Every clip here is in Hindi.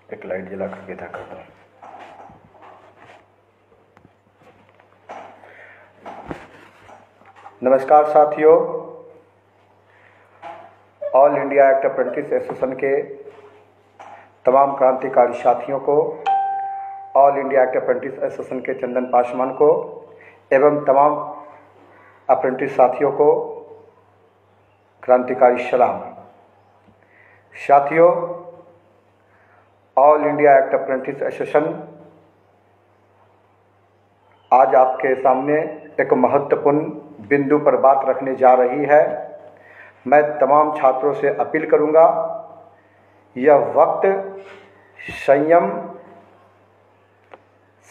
एक लाइट जला कर विदा कर दूं। नमस्कार साथियों, all India act apprentice association के तमाम क्रांतिकारी साथियों को, all India act apprentice association के चंदन पासवान को एवं तमाम अप्रेंटिस साथियों को क्रांतिकारी सलाम। साथियों, all India act apprentice association आज आपके सामने एक महत्वपूर्ण बिंदु पर बात रखने जा रही है। मैं तमाम छात्रों से अपील करूंगा, यह वक्त संयम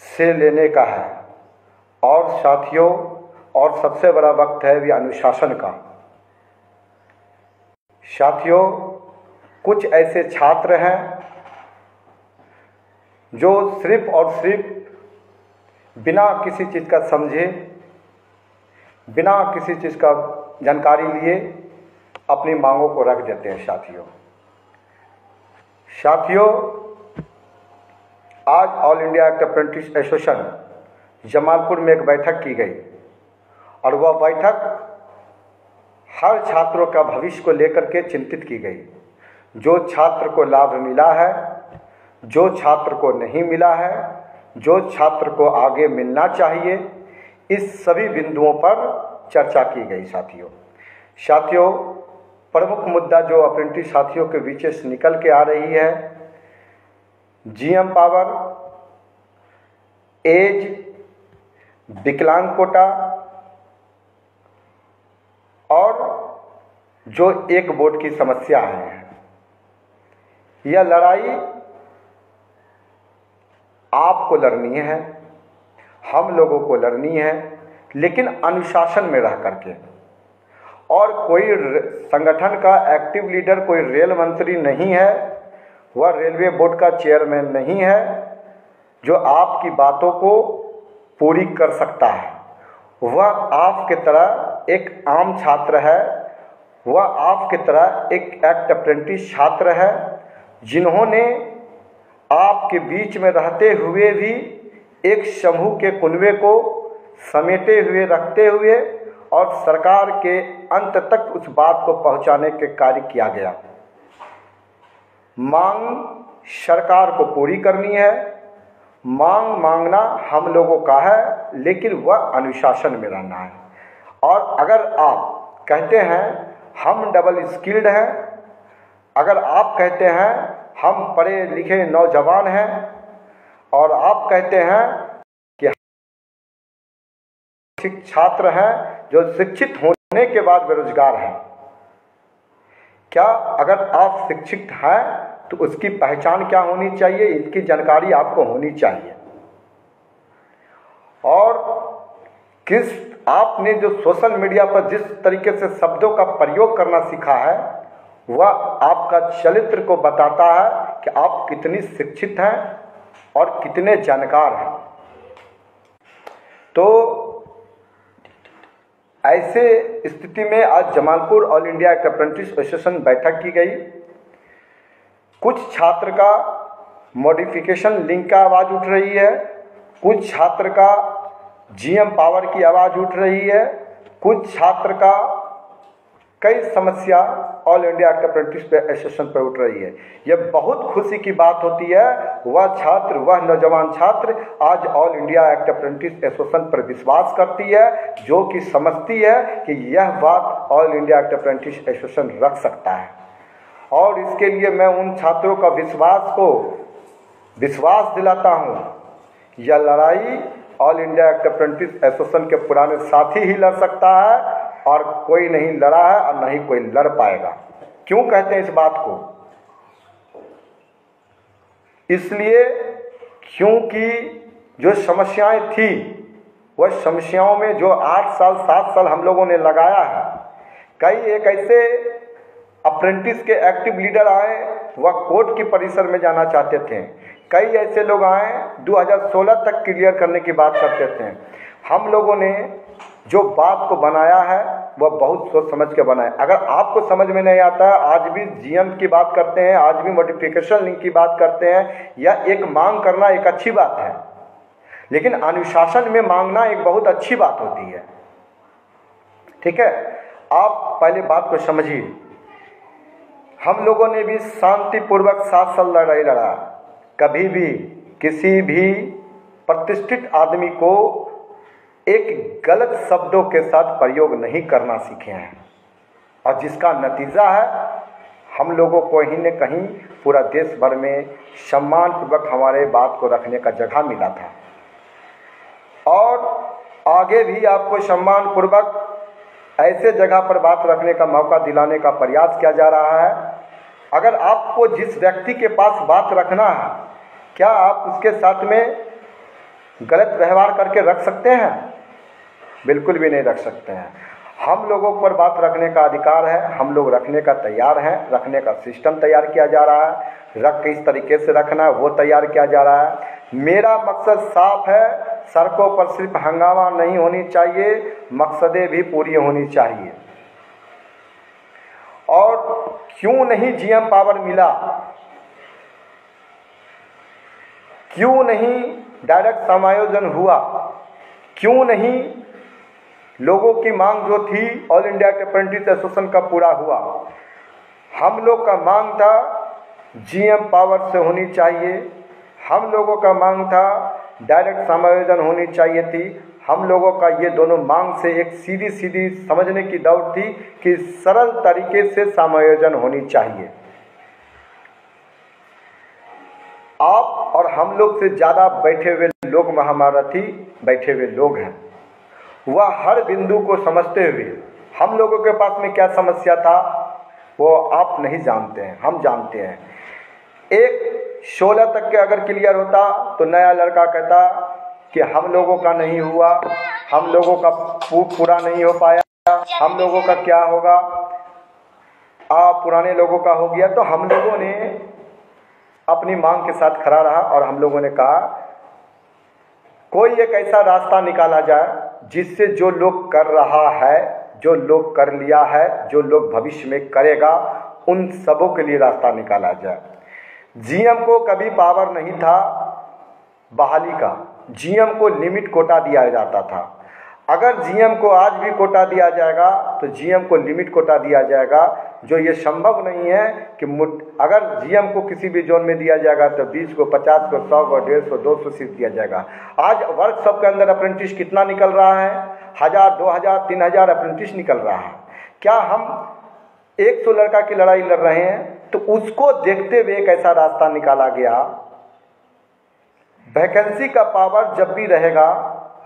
से लेने का है और साथियों, और सबसे बड़ा वक्त है भी अनुशासन का। साथियों, कुछ ऐसे छात्र हैं जो सिर्फ और सिर्फ बिना किसी चीज़ का समझे, बिना किसी चीज़ का जानकारी लिए अपनी मांगों को रख देते हैं। साथियों, आज all India act apprentice association Jamalpur में एक बैठक की गई और वह बैठक हर छात्रों का भविष्य को लेकर के चिंतित की गई। जो छात्र को लाभ मिला है, जो छात्र को नहीं मिला है, जो छात्र को आगे मिलना चाहिए, इस सभी बिंदुओं पर चर्चा की गई। साथियों, प्रमुख मुद्दा जो अप्रेंटिस साथियों के बीच से निकल के आ रही है, जीएम पावर, एज, विकलांग कोटा और जो एक बोर्ड की समस्या है, यह लड़ाई आपको लड़नी है, हम लोगों को लड़नी है, लेकिन अनुशासन में रह करके। और कोई संगठन का एक्टिव लीडर कोई रेल मंत्री नहीं है, वह रेलवे बोर्ड का चेयरमैन नहीं है जो आपकी बातों को पूरी कर सकता है। वह आपके तरह एक आम छात्र है, वह आपके तरह एक एक्ट अप्रेंटिस छात्र है, जिन्होंने आपके बीच में रहते हुए भी एक समूह के कुनबे को समेटे हुए रखते हुए और सरकार के अंत तक उस बात को पहुंचाने के कार्य किया गया। मांग सरकार को पूरी करनी है, मांग मांगना हम लोगों का है, लेकिन वह अनुशासन में रहना है। और अगर आप कहते हैं हम डबल स्किल्ड हैं, अगर आप कहते हैं हम पढ़े लिखे नौजवान हैं, और आप कहते हैं कि छात्र हैं जो शिक्षित होने के बाद बेरोजगार हैं, क्या अगर आप शिक्षित हैं तो उसकी पहचान क्या होनी चाहिए, इसकी जानकारी आपको होनी चाहिए। और किस आपने जो सोशल मीडिया पर जिस तरीके से शब्दों का प्रयोग करना सीखा है, वह आपका चरित्र को बताता है कि आप कितनी शिक्षित हैं और कितने जानकार हैं। तो ऐसे स्थिति में आज Jamalpur all India act apprentice association बैठक की गई। कुछ छात्र का मॉडिफिकेशन लिंक का आवाज़ उठ रही है, कुछ छात्र का जीएम पावर की आवाज़ उठ रही है, कुछ छात्र का कई समस्या all India act apprentice association पर उठ रही है। यह बहुत खुशी की बात होती है, वह छात्र, वह नौजवान छात्र आज all India act apprentice association पर विश्वास करती है, जो कि समझती है कि यह बात all India act apprentice association रख सकता है। और इसके लिए मैं उन छात्रों का विश्वास दिलाता हूँ, यह लड़ाई all India act apprentice association के पुराने साथी ही लड़ सकता है, और कोई नहीं लड़ा है और नहीं कोई लड़ पाएगा। क्यों कहते हैं इस बात को? इसलिए क्योंकि जो समस्याएं थी, वह समस्याओं में जो 8 साल 7 साल हम लोगों ने लगाया है, कई एक ऐसे अप्रेंटिस के एक्टिव लीडर आए, वह कोर्ट की परिसर में जाना चाहते थे। कई ऐसे लोग आए 2016 तक क्लियर करने की बात करते थे। हम लोगों ने जो बात को बनाया है, वह बहुत सोच समझ के बनाएं। अगर आपको समझ में नहीं आता है, आज भी जीएम की बात करते हैं, आज भी मॉडिफिकेशन लिंक की बात करते हैं, या एक मांग करना एक अच्छी बात है, लेकिन अनुशासन में मांगना एक बहुत अच्छी बात होती है। ठीक है, आप पहले बात को समझिए। हम लोगों ने भी शांतिपूर्वक 7 साल लड़ाई लड़ा, कभी भी किसी भी प्रतिष्ठित आदमी को एक गलत शब्दों के साथ प्रयोग नहीं करना सीखे हैं, और जिसका नतीजा है हम लोगों को कहीं न कहीं पूरा देश भर में सम्मानपूर्वक हमारे बात को रखने का जगह मिला था, और आगे भी आपको सम्मानपूर्वक ऐसे जगह पर बात रखने का मौका दिलाने का प्रयास किया जा रहा है। अगर आपको जिस व्यक्ति के पास बात रखना है, क्या आप उसके साथ में गलत व्यवहार करके रख सकते हैं? बिल्कुल भी नहीं रख सकते हैं। हम लोगों पर बात रखने का अधिकार है, हम लोग रखने का तैयार हैं, रखने का सिस्टम तैयार किया जा रहा है, रख किस तरीके से रखना है वो तैयार किया जा रहा है। मेरा मकसद साफ है, सड़कों पर सिर्फ हंगामा नहीं होनी चाहिए, मकसदें भी पूरी होनी चाहिए। और क्यों नहीं जीएम पावर मिला, क्यों नहीं डायरेक्ट समायोजन हुआ, क्यों नहीं लोगों की मांग जो थी ऑल इंडिया अप्रेंटिस एसोसिएशन का पूरा हुआ? हम लोग का मांग था जीएम पावर से होनी चाहिए, हम लोगों का मांग था डायरेक्ट समायोजन होनी चाहिए थी। हम लोगों का ये दोनों मांग से एक सीधी सीधी समझने की दौड़ थी कि सरल तरीके से समायोजन होनी चाहिए। आप और हम लोग से ज़्यादा बैठे हुए लोग महामारथी बैठे हुए लोग हैं, वह हर बिंदु को समझते हुए हम लोगों के पास में क्या समस्या था वो आप नहीं जानते हैं, हम जानते हैं। एक 16 तक के अगर क्लियर होता तो नया लड़का कहता कि हम लोगों का नहीं हुआ, हम लोगों का पूरा नहीं हो पाया, हम लोगों का क्या होगा, पुराने लोगों का हो गया। तो हम लोगों ने अपनी मांग के साथ खड़ा रहा और हम लोगों ने कहा कोई एक ऐसा रास्ता निकाला जाए जिससे जो लोग कर रहा है, जो लोग कर लिया है, जो लोग भविष्य में करेगा, उन सबों के लिए रास्ता निकाला जाए। जीएम को कभी पावर नहीं था बहाली का, जीएम को लिमिट कोटा दिया जाता था। अगर जीएम को आज भी कोटा दिया जाएगा तो जीएम को लिमिट कोटा दिया जाएगा, जो ये संभव नहीं है कि अगर जीएम को किसी भी जोन में दिया जाएगा तो 20 को, 50 को, 100 को, 150, 200 सीट दिया जाएगा। आज वर्कशॉप के अंदर अप्रेंटिस कितना निकल रहा है? 1000, 2000, 3000 अप्रेंटिस निकल रहा है। क्या हम 100 लड़का की लड़ाई लड़ रहे हैं? तो उसको देखते हुए एक ऐसा रास्ता निकाला गया, वैकेंसी का पावर जब भी रहेगा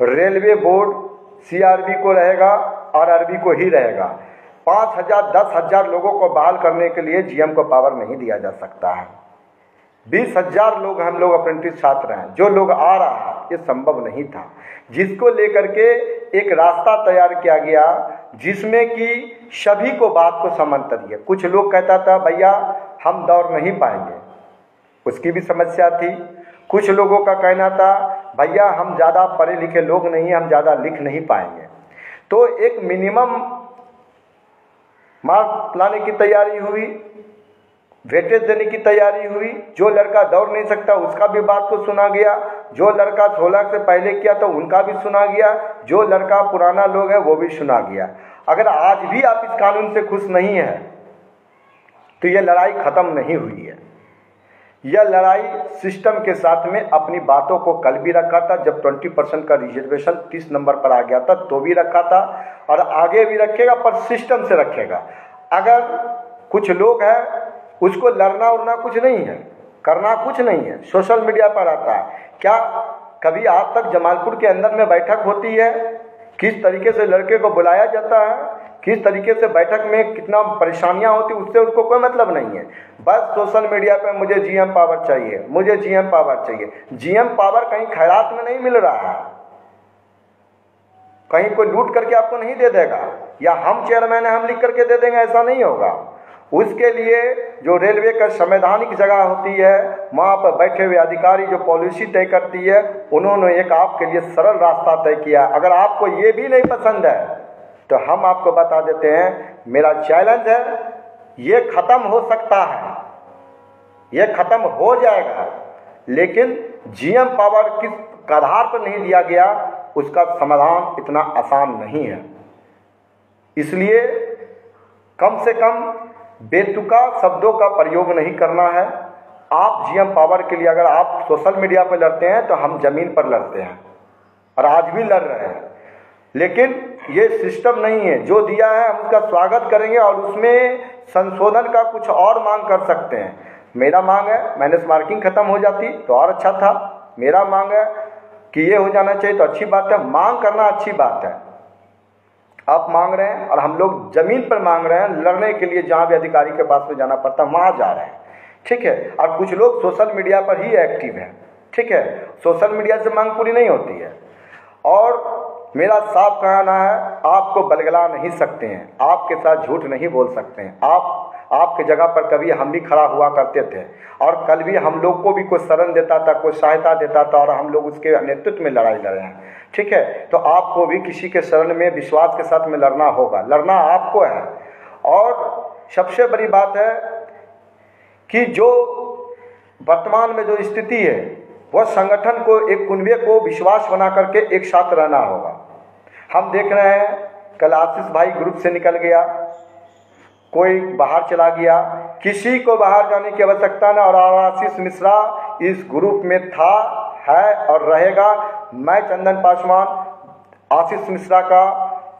रेलवे बोर्ड सीआरबी को रहेगा, आरआरबी को ही रहेगा। 5000, 10,000 लोगों को बहाल करने के लिए जीएम को पावर नहीं दिया जा सकता है। 20,000 लोग हम लोग अप्रेंटिस छात्र हैं, जो लोग आ रहा है ये संभव नहीं था, जिसको लेकर के एक रास्ता तैयार किया गया जिसमें कि सभी को बात को समझ दिए। कुछ लोग कहता था भैया हम दौड़ नहीं पाएंगे, उसकी भी समस्या थी। कुछ लोगों का कहना था भैया हम ज़्यादा पढ़े लिखे लोग नहीं, हम ज़्यादा लिख नहीं पाएंगे। तो एक मिनिमम मार्क लाने की तैयारी हुई, वेटेज देने की तैयारी हुई। जो लड़का दौड़ नहीं सकता उसका भी बात को सुना गया, जो लड़का 16 से पहले किया तो उनका भी सुना गया, जो लड़का पुराना लोग है वो भी सुना गया। अगर आज भी आप इस कानून से खुश नहीं हैं तो ये लड़ाई ख़त्म नहीं हुई है। यह लड़ाई सिस्टम के साथ में अपनी बातों को कल भी रखा था, जब 20% का रिजर्वेशन 30 नंबर पर आ गया था तो भी रखा था, और आगे भी रखेगा, पर सिस्टम से रखेगा। अगर कुछ लोग हैं उसको लड़ना उड़ना कुछ नहीं है, करना कुछ नहीं है, सोशल मीडिया पर आता है। क्या कभी आज तक जमालपुर के अंदर में बैठक होती है? किस तरीके से लड़के को बुलाया जाता है, किस तरीके से बैठक में कितना परेशानियां होती, उससे उसको कोई मतलब नहीं है। बस सोशल मीडिया पे मुझे जीएम पावर चाहिए, मुझे जीएम पावर चाहिए। जीएम पावर कहीं खैरात में नहीं मिल रहा है, कहीं कोई लूट करके आपको नहीं दे देगा, या हम चेयरमैन हैं हम लिख करके दे देंगे, ऐसा नहीं होगा। उसके लिए जो रेलवे का संवैधानिक जगह होती है, वहाँ पर बैठे हुए अधिकारी जो पॉलिसी तय करती है, उन्होंने एक आपके लिए सरल रास्ता तय किया। अगर आपको ये भी नहीं पसंद है तो हम आपको बता देते हैं, मेरा चैलेंज है, ये ख़त्म हो सकता है, ये ख़त्म हो जाएगा, लेकिन जीएम पावर किस आधार पर नहीं दिया गया, उसका समाधान इतना आसान नहीं है। इसलिए कम से कम बेतुका शब्दों का प्रयोग नहीं करना है। आप जीएम पावर के लिए अगर आप सोशल मीडिया पर लड़ते हैं तो हम ज़मीन पर लड़ते हैं और आज भी लड़ रहे हैं, लेकिन ये सिस्टम नहीं है। जो दिया है हम उसका स्वागत करेंगे और उसमें संशोधन का कुछ और मांग कर सकते हैं। मेरा मांग है माइनस मार्किंग खत्म हो जाती तो और अच्छा था। मेरा मांग है कि ये हो जाना चाहिए तो अच्छी बात है, मांग करना अच्छी बात है। आप मांग रहे हैं और हम लोग ज़मीन पर मांग रहे हैं, लड़ने के लिए जहाँ भी अधिकारी के पास में जाना पड़ता है वहाँ जा रहे हैं, ठीक है। और कुछ लोग सोशल मीडिया पर ही एक्टिव हैं, ठीक है। सोशल मीडिया से मांग पूरी नहीं होती है। और मेरा साफ कहना है, आपको बलगला नहीं सकते हैं, आपके साथ झूठ नहीं बोल सकते हैं। आपके जगह पर कभी हम भी खड़ा हुआ करते थे और कल भी हम लोग को भी कोई शरण देता था, कोई सहायता देता था और हम लोग उसके नेतृत्व में लड़ाई लड़े हैं, ठीक है। तो आपको भी किसी के शरण में विश्वास के साथ में लड़ना होगा, लड़ना आपको है। और सबसे बड़ी बात है कि जो वर्तमान में जो स्थिति है, वह संगठन को, एक कुनबे को विश्वास बना करके एक साथ रहना होगा। हम देख रहे हैं कल आशीष भाई ग्रुप से निकल गया, कोई बाहर चला गया, किसी को बाहर जाने की आवश्यकता न। और आशीष मिश्रा इस ग्रुप में था, है और रहेगा। मैं चंदन पासवान आशीष मिश्रा का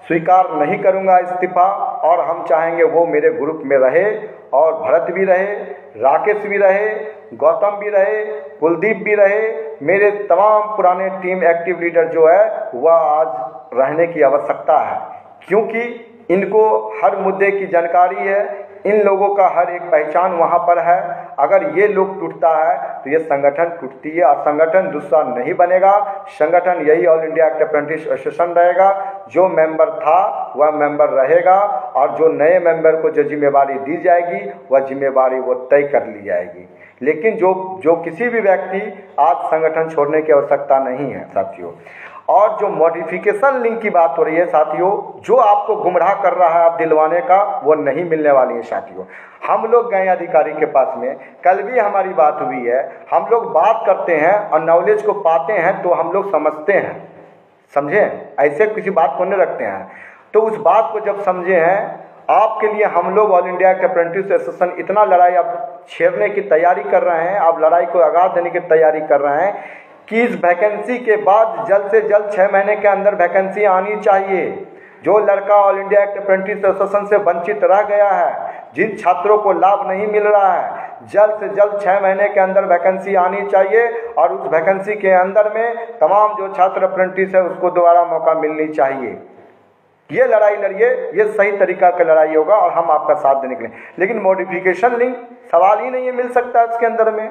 स्वीकार नहीं करूंगा इस्तीफा, और हम चाहेंगे वो मेरे ग्रुप में रहे और भरत भी रहे, राकेश भी रहे, गौतम भी रहे, कुलदीप भी रहे। मेरे तमाम पुराने टीम एक्टिव लीडर जो है वह आज रहने की आवश्यकता है, क्योंकि इनको हर मुद्दे की जानकारी है, इन लोगों का हर एक पहचान वहाँ पर है। अगर ये लोग टूटता है तो ये संगठन टूटती है और संगठन दूसरा नहीं बनेगा। संगठन यही all India act apprentice association रहेगा। जो मेंबर था वह मेंबर रहेगा और जो नए मेंबर को जो जिम्मेवारी दी जाएगी वह जिम्मेवारी वो तय कर ली जाएगी। लेकिन जो किसी भी व्यक्ति आज संगठन छोड़ने की आवश्यकता नहीं है साथियों। और जो मॉडिफिकेशन लिंक की बात हो रही है साथियों, जो आपको गुमराह कर रहा है आप दिलवाने का, वो नहीं मिलने वाली है साथियों। हम लोग गए अधिकारी के पास में, कल भी हमारी बात हुई है। हम लोग बात करते हैं और नॉलेज को पाते हैं तो हम लोग समझते हैं, समझे, ऐसे किसी बात को नहीं रखते हैं। तो उस बात को जब समझे हैं, आपके लिए हम लोग all India act apprentice association इतना लड़ाई अब छेड़ने की तैयारी कर रहे हैं, आप लड़ाई को आगाज देने की तैयारी कर रहे हैं कि इस वैकेंसी के बाद जल्द से जल्द 6 महीने के अंदर वैकेंसी आनी चाहिए। जो लड़का all India act apprentice association से वंचित रह गया है, जिन छात्रों को लाभ नहीं मिल रहा है, जल्द से जल्द 6 महीने के अंदर वैकेंसी आनी चाहिए और उस वैकेंसी के अंदर में तमाम जो छात्र अप्रेंटिस है उसको दोबारा मौका मिलनी चाहिए। ये लड़ाई लड़िए, ये सही तरीका का लड़ाई होगा और हम आपका साथ देने के लिए। लेकिन मॉडिफिकेशन लिंक सवाल ही नहीं है, मिल सकता है उसके अंदर में।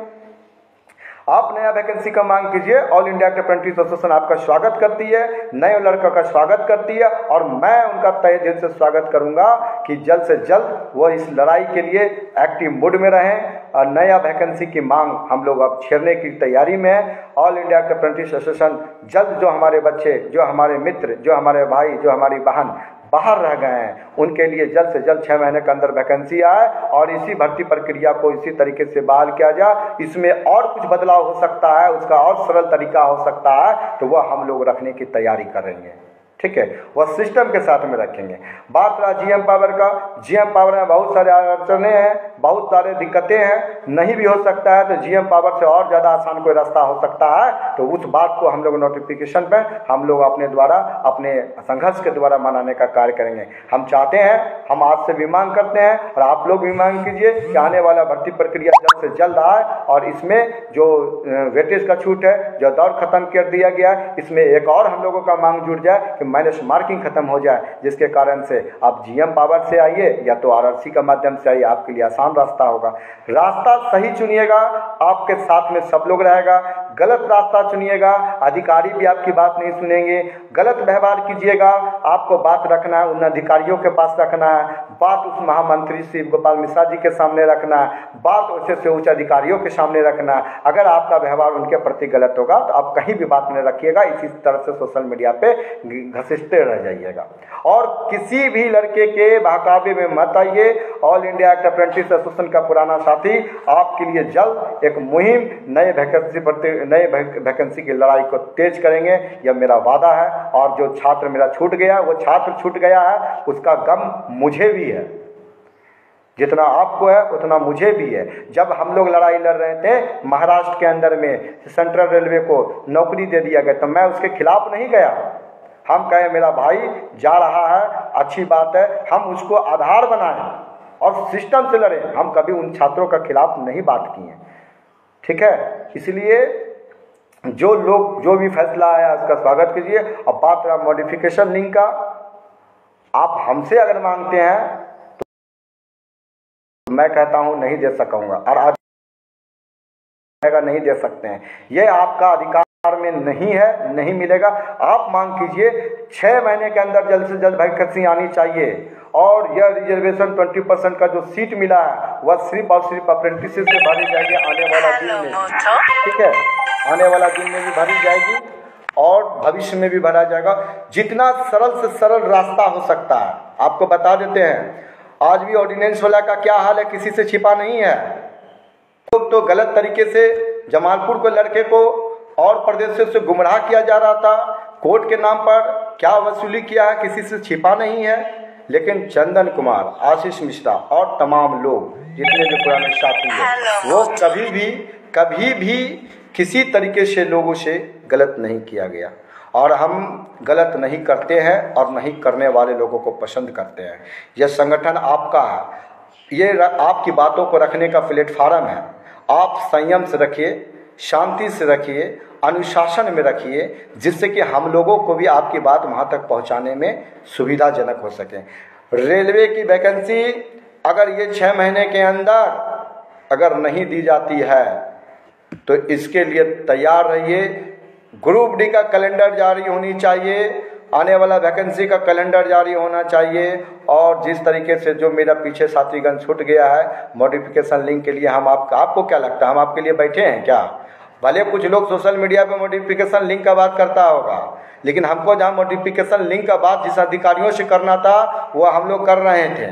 आप नया वैकेंसी का मांग कीजिए, all India act apprentice association आपका स्वागत करती है, नए लड़कों का स्वागत करती है और मैं उनका तहे दिल से स्वागत करूंगा कि जल्द से जल्द वो इस लड़ाई के लिए एक्टिव मूड में रहें और नया वैकेंसी की मांग हम लोग अब छेड़ने की तैयारी में है। All India act apprentice association जल्द, जो हमारे बच्चे, जो हमारे मित्र, जो हमारे भाई, जो हमारी बहन बाहर रह गए हैं, उनके लिए जल्द से जल्द 6 महीने के अंदर वैकेंसी आए और इसी भर्ती प्रक्रिया को इसी तरीके से बहाल किया जाए। इसमें और कुछ बदलाव हो सकता है, उसका और सरल तरीका हो सकता है, तो वह हम लोग रखने की तैयारी करेंगे, ठीक है। वह सिस्टम के साथ में रखेंगे। बात रहा जीएम पावर का, जीएम पावर में बहुत सारे अड़चने हैं, बहुत सारे दिक्कतें हैं, नहीं भी हो सकता है तो जीएम पावर से और ज़्यादा आसान कोई रास्ता हो सकता है, तो उस बात को हम लोग नोटिफिकेशन पे हम लोग अपने द्वारा, अपने संघर्ष के द्वारा मनाने का कार्य करेंगे। हम चाहते हैं, हम आज से भी मांग करते हैं और आप लोग भी मांग कीजिए कि आने वाला भर्ती प्रक्रिया जल्द से जल्द आए और इसमें जो वेटेज का छूट है, जो दौर खत्म कर दिया गया, इसमें एक और हम लोगों का मांग जुड़ जाए कि माइनस मार्किंग खत्म हो जाए, जिसके कारण से आप जीएम पावर से आइए या तो आरआरसी का माध्यम से आइए, आपके लिए आसान रास्ता होगा। रास्ता सही चुनिएगा, आपके साथ में सब लोग रहेगा। गलत रास्ता चुनिएगा, अधिकारी भी आपकी बात नहीं सुनेंगे। गलत व्यवहार कीजिएगा, आपको बात रखना है उन अधिकारियों के पास रखना है, बात उस महामंत्री शिव गोपाल मिश्रा जी के सामने रखना है, बात वैसे से से उच्च अधिकारियों के सामने रखना है। अगर आपका व्यवहार उनके प्रति गलत होगा तो आप कहीं भी बात नहीं रखिएगा, इसी तरह से सोशल मीडिया पे घसीटते रह जाइएगा। और किसी भी लड़के के बहकावे में मत आइए। All India act apprentice association का पुराना साथी आपके लिए जल्द एक मुहिम नए वैकेंसी की लड़ाई को तेज करेंगे, यह मेरा वादा है। और जो छात्र मेरा छूट गया, वो छात्र छूट गया है, उसका गम मुझे भी है, जितना आपको है उतना मुझे भी है। जब हम लोग लड़ाई लड़ रहे थे महाराष्ट्र के अंदर में सेंट्रल रेलवे को नौकरी दे दिया गया, तो मैं उसके खिलाफ नहीं गया। हम कहे मेरा भाई जा रहा है, अच्छी बात है, हम उसको आधार बनाएं और सिस्टम से लड़ें। हम कभी उन छात्रों का खिलाफ नहीं बात किए, ठीक है। इसलिए जो लोग जो भी फैसला आया उसका स्वागत कीजिए। अब बात रहा मॉडिफिकेशन लिंक का, आप हमसे अगर मांगते हैं तो मैं कहता हूं नहीं दे सकूंगा, और आज नहीं दे सकते हैं, ये आपका अधिकार में नहीं है, नहीं मिलेगा। आप मांग कीजिए 6 महीने के अंदर जल्द से जल्द वैकेंसी आनी चाहिए। और यह रिजर्वेशन 20% का जो सीट मिला है वह सिर्फ और सिर्फ अप्रेंटिस से भरी जाएगी आने वाला दिन में, ठीक है, आने वाला दिन में भी भरी जाएगी और भविष्य में भी भरा जाएगा। जितना सरल से सरल रास्ता हो सकता है आपको बता देते हैं। आज भी ऑर्डिनेंस वाला का क्या हाल है, किसी से छिपा नहीं है। तो गलत तरीके से जमालपुर को लड़के को और प्रदेशों से गुमराह किया जा रहा था, कोर्ट के नाम पर क्या वसूली किया है, किसी से छिपा नहीं है। लेकिन चंदन कुमार, आशीष मिश्रा और तमाम लोग जितने भी पुराने साथी हैं, वो कभी भी किसी तरीके से लोगों से गलत नहीं किया गया। और हम गलत नहीं करते हैं और नहीं करने वाले लोगों को पसंद करते हैं। यह संगठन आपका है, ये आपकी बातों को रखने का प्लेटफार्म है। आप संयम से रखिए, शांति से रखिए, अनुशासन में रखिए, जिससे कि हम लोगों को भी आपकी बात वहाँ तक पहुँचाने में सुविधाजनक हो सके। रेलवे की वैकेंसी अगर ये 6 महीने के अंदर अगर नहीं दी जाती है तो इसके लिए तैयार रहिए। ग्रुप डी का कैलेंडर जारी होनी चाहिए, आने वाला वैकेंसी का कैलेंडर जारी होना चाहिए। और जिस तरीके से जो मेरा पीछे साथीगण छूट गया है मॉडिफिकेशन लिंक के लिए, हम आपको क्या लगता है हम आपके लिए बैठे हैं क्या? भले कुछ लोग सोशल मीडिया पे मॉडिफिकेशन लिंक का बात करता होगा, लेकिन हमको जहाँ मॉडिफिकेशन लिंक का बात जिस अधिकारियों से करना था वो हम लोग कर रहे थे,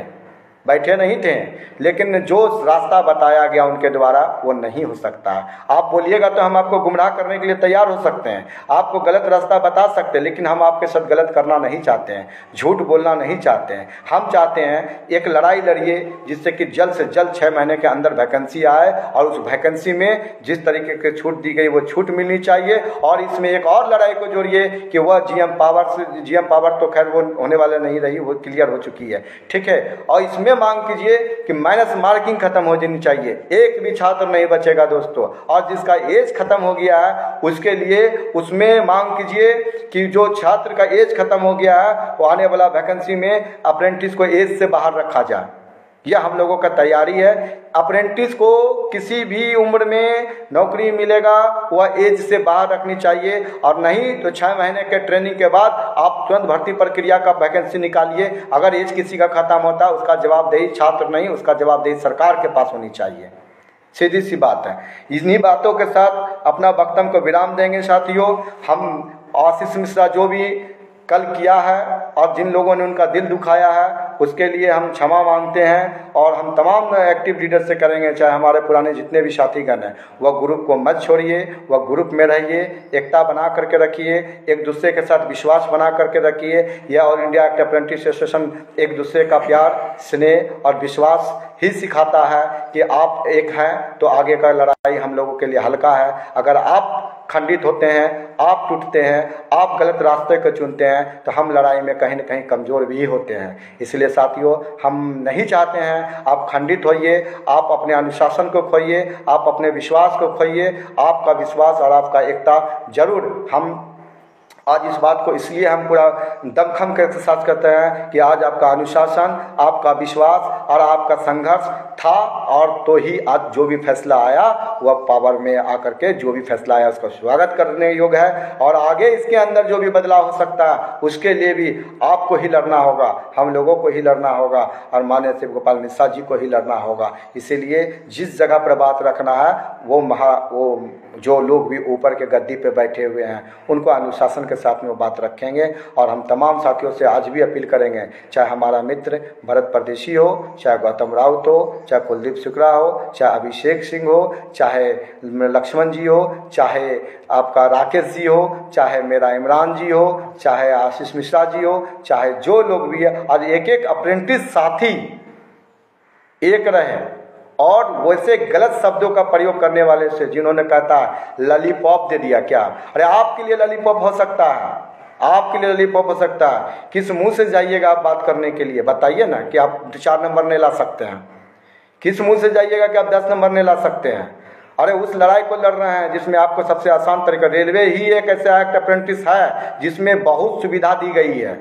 बैठे नहीं थे। लेकिन जो रास्ता बताया गया उनके द्वारा वो नहीं हो सकता। आप बोलिएगा तो हम आपको गुमराह करने के लिए तैयार हो सकते हैं, आपको गलत रास्ता बता सकते हैं, लेकिन हम आपके साथ गलत करना नहीं चाहते हैं, झूठ बोलना नहीं चाहते हैं। हम चाहते हैं एक लड़ाई लड़िए जिससे कि जल्द से जल्द 6 महीने के अंदर वैकेंसी आए और उस वैकेंसी में जिस तरीके की छूट दी गई वो छूट मिलनी चाहिए। और इसमें एक और लड़ाई को जोड़िए कि वह जीएम पावर तो खैर वो होने वाला नहीं रही, वो क्लियर हो चुकी है, ठीक है। और इसमें मांग कीजिए कि माइनस मार्किंग खत्म हो जानी चाहिए, एक भी छात्र नहीं बचेगा दोस्तों। और जिसका एज खत्म हो गया है उसके लिए उसमें मांग कीजिए कि जो छात्र का एज खत्म हो गया है वो आने वाला वैकेंसी में अप्रेंटिस को एज से बाहर रखा जाए। यह हम लोगों का तैयारी है। अप्रेंटिस को किसी भी उम्र में नौकरी मिलेगा वह एज से बाहर रखनी चाहिए, और नहीं तो 6 महीने के ट्रेनिंग के बाद आप तुरंत भर्ती प्रक्रिया का वैकेंसी निकालिए। अगर एज किसी का खत्म होता है उसका जवाबदेही छात्र नहीं, उसका जवाबदेही सरकार के पास होनी चाहिए। सीधी सी बात है। इन्हीं बातों के साथ अपना वक्तव्य को विराम देंगे साथियों। हम आशीष मिश्रा जो भी कल किया है और जिन लोगों ने उनका दिल दुखाया है उसके लिए हम क्षमा मांगते हैं। और हम तमाम एक्टिव लीडर से करेंगे, चाहे हमारे पुराने जितने भी साथीगण हैं, वह ग्रुप को मत छोड़िए, वह ग्रुप में रहिए, एकता बना करके रखिए, एक दूसरे के साथ विश्वास बना करके रखिए। यह all India act apprentice association एक दूसरे का प्यार, स्नेह और विश्वास ही सिखाता है कि आप एक हैं तो आगे का लड़ाई हम लोगों के लिए हल्का है। अगर आप खंडित होते हैं, आप टूटते हैं, आप गलत रास्ते को चुनते हैं तो हम लड़ाई में कहीं न कहीं कमज़ोर भी होते हैं। इसलिए साथियों हम नहीं चाहते हैं आप खंडित होइए, आप अपने अनुशासन को खोइए, आप अपने विश्वास को खोइए। आपका विश्वास और आपका एकता जरूर हम आज इस बात को इसलिए हम पूरा दमखम के साथ करते हैं कि आज आपका अनुशासन, आपका विश्वास और आपका संघर्ष था, और तो ही आज जो भी फैसला आया वह पावर में आकर के जो भी फैसला आया उसका स्वागत करने योग्य है। और आगे इसके अंदर जो भी बदलाव हो सकता है उसके लिए भी आपको ही लड़ना होगा, हम लोगों को ही लड़ना होगा, और माननीय शिव गोपाल मिश्रा जी को ही लड़ना होगा। इसीलिए जिस जगह पर बात रखना है वो जो लोग भी ऊपर के गद्दी पे बैठे हुए हैं उनको अनुशासन के साथ में वो बात रखेंगे। और हम तमाम साथियों से आज भी अपील करेंगे, चाहे हमारा मित्र भरत परदेशी हो, चाहे गौतम राउत हो, चाहे कुलदीप शुक्ला हो, चाहे अभिषेक सिंह हो, चाहे लक्ष्मण जी हो, चाहे आपका राकेश जी हो, चाहे मेरा इमरान जी हो, चाहे आशीष मिश्रा जी हो, चाहे जो लोग भी है, आज एक एक अप्रेंटिस साथी एक रहे और वैसे गलत शब्दों का प्रयोग करने वाले से जिन्होंने कहता है लॉलीपॉप दे दिया क्या, अरे आपके लिए लॉलीपॉप हो सकता है, आपके लिए लॉलीपॉप हो सकता है। किस मुंह से जाइएगा आप बात करने के लिए, बताइए ना कि आप 4 नंबर नहीं ला सकते हैं, किस मुंह से जाइएगा कि आप 10 नंबर नहीं ला सकते हैं। अरे उस लड़ाई को लड़ रहे हैं जिसमें आपको सबसे आसान तरीका, रेलवे ही एक ऐसा एक्ट अप्रेंटिस है जिसमें बहुत सुविधा दी गई है।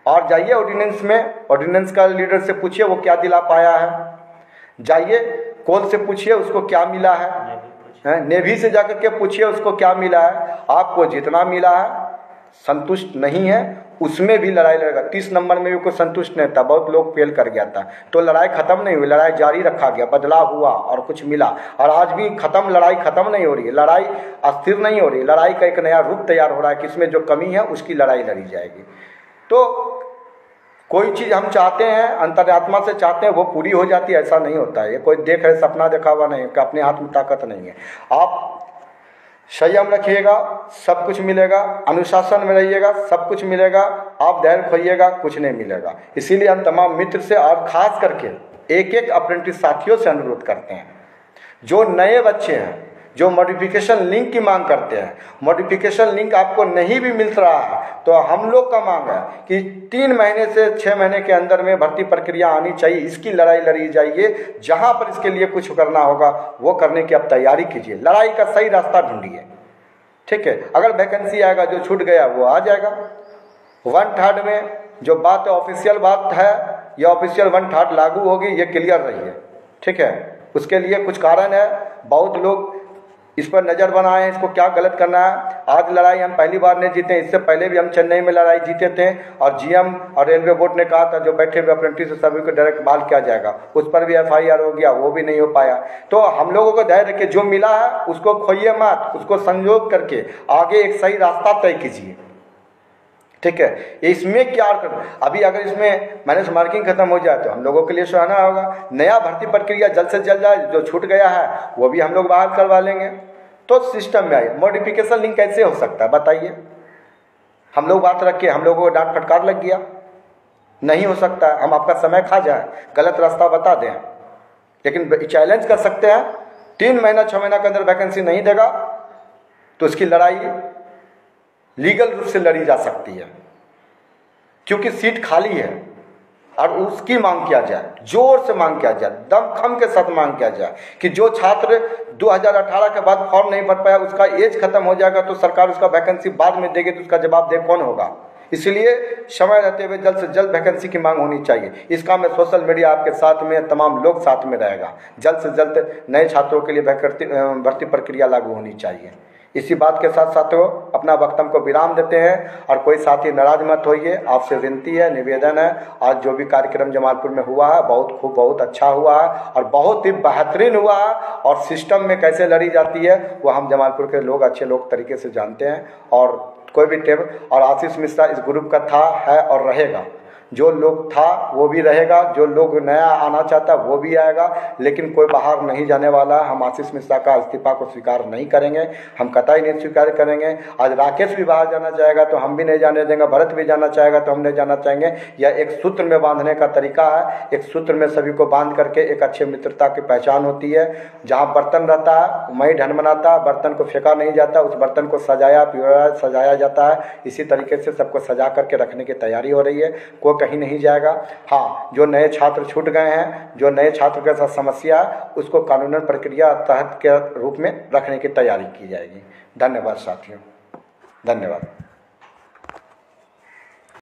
और जाइए ऑर्डिनेंस में, ऑर्डिनेंस का लीडर से पूछिए वो क्या दिला पाया है, जाइए कोल से पूछिए उसको क्या मिला है, नेवी से जाकर के पूछिए उसको क्या मिला है। आपको जितना मिला है संतुष्ट नहीं है, उसमें भी लड़ाई लड़ेगा। 30 नंबर में भी कोई संतुष्ट नहीं था, बहुत लोग फेल कर गया था, तो लड़ाई खत्म नहीं हुई, लड़ाई जारी रखा गया, बदलाव हुआ और कुछ मिला। और आज भी लड़ाई खत्म नहीं हो रही है, लड़ाई अस्थिर नहीं हो रही, लड़ाई का एक नया रूप तैयार हो रहा है कि इसमें जो कमी है उसकी लड़ाई लड़ी जाएगी। तो कोई चीज़ हम चाहते हैं, अंतरात्मा से चाहते हैं, वो पूरी हो जाती है, ऐसा नहीं होता है। ये कोई देख रहे सपना देखा हुआ नहीं है कि अपने हाथ में ताकत नहीं है। आप संयम रखिएगा, सब कुछ मिलेगा, अनुशासन में रहिएगा, सब कुछ मिलेगा। आप धैर्य खोइएगा, कुछ नहीं मिलेगा। इसीलिए हम तमाम मित्र से और खास करके एक एक अप्रेंटिस साथियों से अनुरोध करते हैं, जो नए बच्चे हैं, जो मॉडिफिकेशन लिंक की मांग करते हैं, मॉडिफिकेशन लिंक आपको नहीं भी मिल रहा है तो हम लोग का मांग है कि 3 महीने से 6 महीने के अंदर में भर्ती प्रक्रिया आनी चाहिए। इसकी लड़ाई लड़ी जाइए, जहां पर इसके लिए कुछ करना होगा वो करने की आप तैयारी कीजिए, लड़ाई का सही रास्ता ढूंढिए, ठीक है। अगर वैकेंसी आएगा, जो छूट गया वो आ जाएगा। 1/3 में जो बात ऑफिशियल बात है, यह ऑफिशियल 1/3 लागू होगी, ये क्लियर रही है, ठीक है। उसके लिए कुछ कारण है, बहुत लोग इस पर नज़र बनाए हैं, इसको क्या गलत करना है। आज लड़ाई हम पहली बार नहीं जीते, इससे पहले भी हम चेन्नई में लड़ाई जीते थे और जीएम और रेलवे बोर्ड ने कहा था जो बैठे हुए अप्रेंटिस सभी को डायरेक्ट बहाल किया जाएगा, उस पर भी FIR हो गया, वो भी नहीं हो पाया। तो हम लोगों को धैर्य रखिए, जो मिला है उसको खोइए मत, उसको संयोग करके आगे एक सही रास्ता तय कीजिए, ठीक है। इसमें क्या कर, अभी अगर इसमें माइनस मार्किंग खत्म हो जाए तो हम लोगों के लिए सुहाना होगा। नया भर्ती प्रक्रिया जल्द से जल्द जाए, जो छूट गया है वो भी हम लोग बहाल करवा लेंगे। तो सिस्टम में आइए, मॉडिफिकेशन लिंक कैसे हो सकता है बताइए। हम लोग बात रखे, हम लोगों को डांट फटकार लग गया, नहीं हो सकता। हम आपका समय खा जाए, गलत रास्ता बता दें, लेकिन चैलेंज कर सकते हैं 3 महीना 6 महीना के अंदर वैकेंसी नहीं देगा तो इसकी लड़ाई लीगल रूप से लड़ी जा सकती है, क्योंकि सीट खाली है और उसकी मांग किया जाए, जोर से मांग किया जाए, दमखम के साथ मांग किया जाए कि जो छात्र 2018 के बाद फॉर्म नहीं भर पाया, उसका एज खत्म हो जाएगा तो सरकार उसका वैकेंसी बाद में देगी, तो उसका जवाबदेह कौन होगा। इसलिए समय रहते हुए जल्द से जल्द वैकेंसी की मांग होनी चाहिए। इसका मैं सोशल मीडिया आपके साथ में, तमाम लोग साथ में रहेगा। जल्द से जल्द नए छात्रों के लिए भर्ती प्रक्रिया लागू होनी चाहिए। इसी बात के साथ साथियों अपना वक्तव्य को विराम देते हैं और कोई साथी नाराज मत होइए, आपसे विनती है, निवेदन है। आज जो भी कार्यक्रम जमालपुर में हुआ है बहुत अच्छा हुआ है और बहुत ही बेहतरीन हुआ है, और सिस्टम में कैसे लड़ी जाती है वो हम जमालपुर के लोग अच्छे लोग तरीके से जानते हैं। और कोई भी टेब और आशीष मिश्रा इस ग्रुप का था, है और रहेगा। जो लोग था वो भी रहेगा, जो लोग नया आना चाहता वो भी आएगा, लेकिन कोई बाहर नहीं जाने वाला। हम आशीष मिश्रा का इस्तीफा को स्वीकार नहीं करेंगे, हम कतई नहीं स्वीकार करेंगे। आज राकेश भी बाहर जाना चाहेगा तो हम भी नहीं जाने देंगे, भरत भी जाना चाहेगा तो हम नहीं जाना चाहेंगे। यह एक सूत्र में बांधने का तरीका है, एक सूत्र में सभी को बांध करके एक अच्छे मित्रता की पहचान होती है। जहाँ बर्तन रहता है वहीं ढन बनाता है, बर्तन को फेंका नहीं जाता, उस बर्तन को सजाया जाता है। इसी तरीके से सबको सजा करके रखने की तैयारी हो रही है, कोई कहीं नहीं जाएगा। हाँ, जो नए छात्र छूट गए हैं, जो नए छात्र के साथ समस्या है, उसको कानूनन प्रक्रिया तहत के रूप में रखने की तैयारी की जाएगी। धन्यवाद साथियों, धन्यवाद।